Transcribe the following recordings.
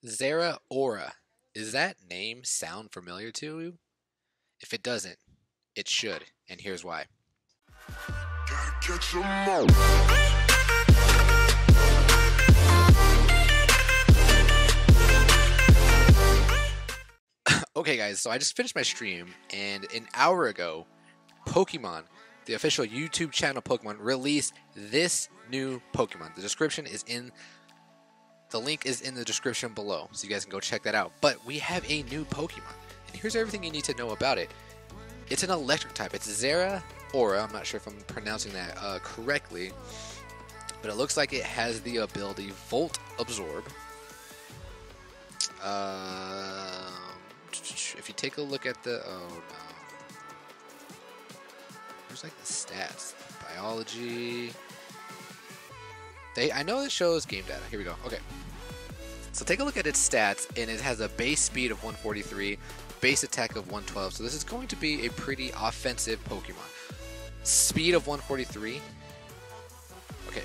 Zeraora. Does that name sound familiar to you? If it doesn't, it should, and here's why. Okay guys, so I just finished my stream, and an hour ago, Pokemon, the official YouTube channel Pokemon, released this new Pokemon. The link is in the description below, so you guys can go check that out. But we have a new Pokemon, and here's everything you need to know about it. It's an electric type. It's Zeraora. I'm not sure if I'm pronouncing that correctly, but it looks like it has the ability Volt Absorb. If you take a look at the there's like the stats, biology. I know it shows game data. Here we go. Okay. So take a look at its stats, and it has a base speed of 143, base attack of 112. So this is going to be a pretty offensive Pokemon. Speed of 143. Okay.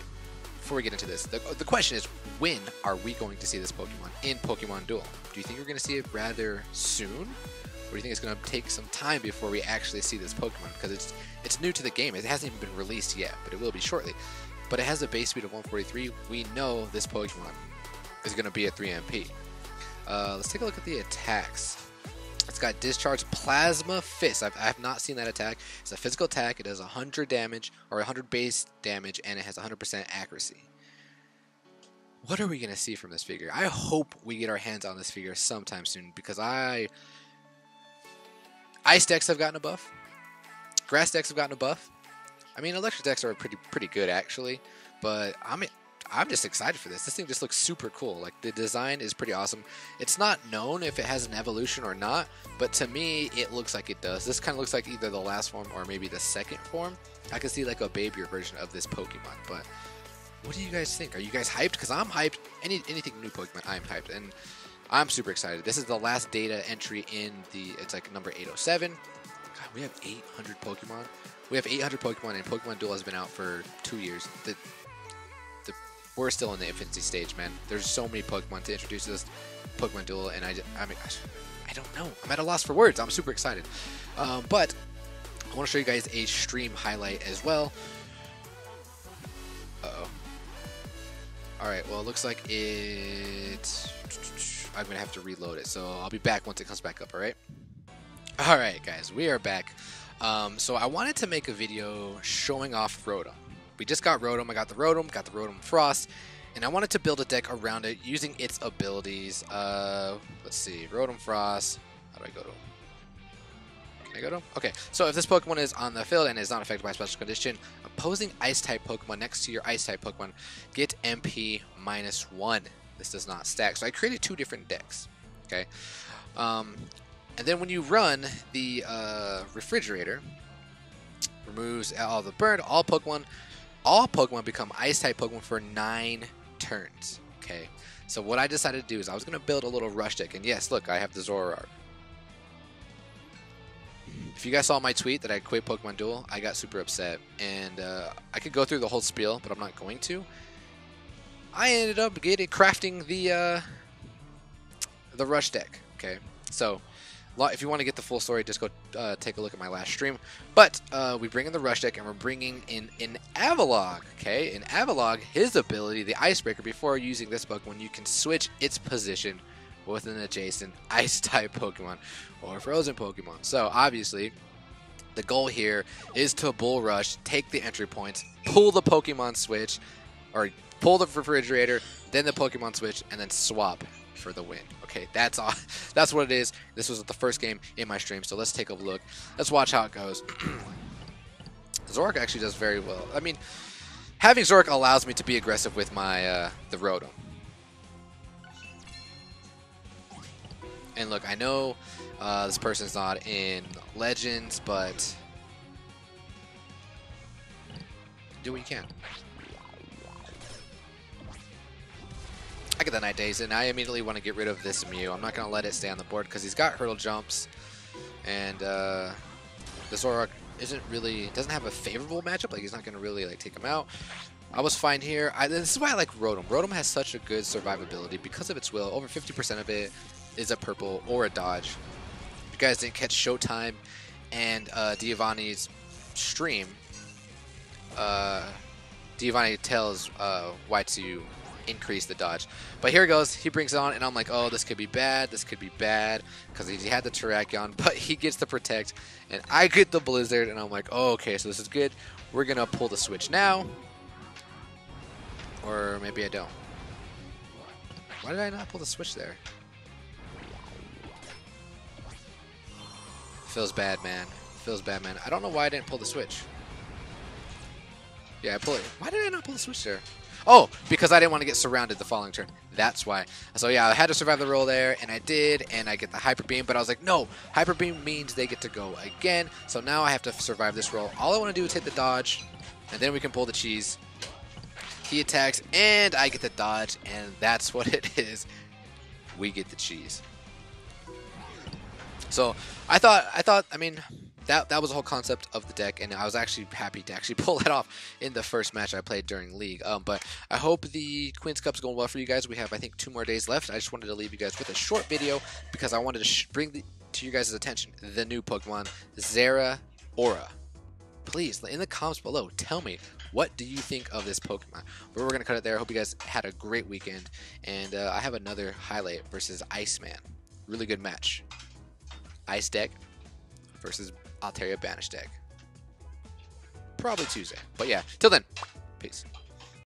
Before we get into this, the question is, when are we going to see this Pokemon in Pokemon Duel? Do you think we're going to see it rather soon? Or do you think it's going to take some time before we actually see this Pokemon? Because it's new to the game. It hasn't even been released yet, but it will be shortly. But it has a base speed of 143. We know this Pokemon is going to be at 3 MP. Let's take a look at the attacks. It's got Discharge Plasma Fist. I have not seen that attack. It's a physical attack. It does 100 damage, or 100 base damage, and it has 100% accuracy. What are we going to see from this figure? I hope we get our hands on this figure sometime soon, because Ice decks have gotten a buff. Grass decks have gotten a buff. I mean, electric decks are pretty good actually, but I'm just excited for this. This thing just looks super cool. Like, the design is pretty awesome. It's not known if it has an evolution or not, but to me, it looks like it does. This kind of looks like either the last form or maybe the second form. I can see like a babier version of this Pokemon, but what do you guys think? Are you guys hyped? Because I'm hyped. Anything new Pokemon, I'm hyped, and I'm super excited. This is the last data entry in it's like number 807. God, we have 800 Pokemon. We have 800 Pokemon, and Pokemon Duel has been out for 2 years. We're still in the infancy stage, man. There's so many Pokemon to introduce to this Pokemon Duel, and I mean, I don't know. I'm at a loss for words. I'm super excited. But I want to show you guys a stream highlight as well. Uh-oh. Alright, well, it looks like I'm going to have to reload it, so I'll be back once it comes back up, alright? Alright, guys, we are back. So I wanted to make a video showing off Rotom. We just got Rotom. I got the Rotom Frost, and I wanted to build a deck around it using its abilities. Let's see, Rotom Frost. How do I go to him? Can I go to him? Okay, so if this Pokemon is on the field and is not affected by a special condition, opposing Ice-type Pokemon next to your Ice-type Pokemon get MP -1. This does not stack. So I created 2 different decks. Okay. And then when you run the refrigerator, removes all the burn, all Pokemon become Ice-type Pokemon for 9 turns. Okay, so what I decided to do is I was going to build a little rush deck, and yes, look, I have the Zeraora. If you guys saw my tweet that I quit Pokemon Duel, I got super upset, and I could go through the whole spiel, but I'm not going to. I ended up crafting the rush deck. Okay, so if you want to get the full story, just go take a look at my last stream. But we bring in the rush deck, and we're bringing in an Avalugg. Okay, in Avalugg, his ability, the Icebreaker, before using this Pokemon, you can switch its position with an adjacent Ice-type Pokemon or Frozen Pokemon. So obviously, the goal here is to Bull Rush, take the entry points, pull the Pokemon switch, or pull the refrigerator, then the Pokemon switch, and then swap for the win. Okay, that's all. That's what it is. This was the first game in my stream, so let's take a look. Let's watch how it goes. Zoroark actually does very well. I mean, having Zoroark allows me to be aggressive with my the Rotom. And look, I know this person's not in Legends, but do what you can. I get the Night Daze, and I immediately want to get rid of this Mew. I'm not going to let it stay on the board because he's got hurdle jumps, and the Zoroark doesn't have a favorable matchup. Like, he's not going to really like take him out. I was fine here. This is why I like Rotom. Rotom has such a good survivability because of its will. Over 50% of it is a purple or a dodge. If you guys didn't catch Showtime and Giovanni's stream, Giovanni tells why to increase the dodge. But here it goes. He brings it on, and I'm like, oh, this could be bad. This could be bad because he had the Terrakion, but he gets the Protect, and I get the Blizzard, and I'm like, oh, okay, so this is good. We're going to pull the switch now. Or maybe I don't. Why did I not pull the switch there? Feels bad, man. Feels bad, man. I don't know why I didn't pull the switch. Yeah, I pulled it. Why did I not pull the switch there? Oh, because I didn't want to get surrounded the following turn. That's why. So yeah, I had to survive the roll there, and I did, and I get the Hyper Beam, but I was like, no, Hyper Beam means they get to go again, so now I have to survive this roll. All I want to do is hit the dodge, and then we can pull the cheese. He attacks, and I get the dodge, and that's what it is. We get the cheese. So I mean, that was the whole concept of the deck, and I was actually happy to actually pull it off in the first match I played during League. But I hope the Queen's Cup's going well for you guys. We have, I think, 2 more days left. I just wanted to leave you guys with a short video because I wanted to bring to you guys' attention the new Pokemon, Zeraora. Please, in the comments below, tell me, what do you think of this Pokemon? But we're going to cut it there. I hope you guys had a great weekend. And I have another highlight versus Iceman. Really good match. Ice deck versus Altaria Banish deck. Probably Tuesday. But yeah, till then, peace.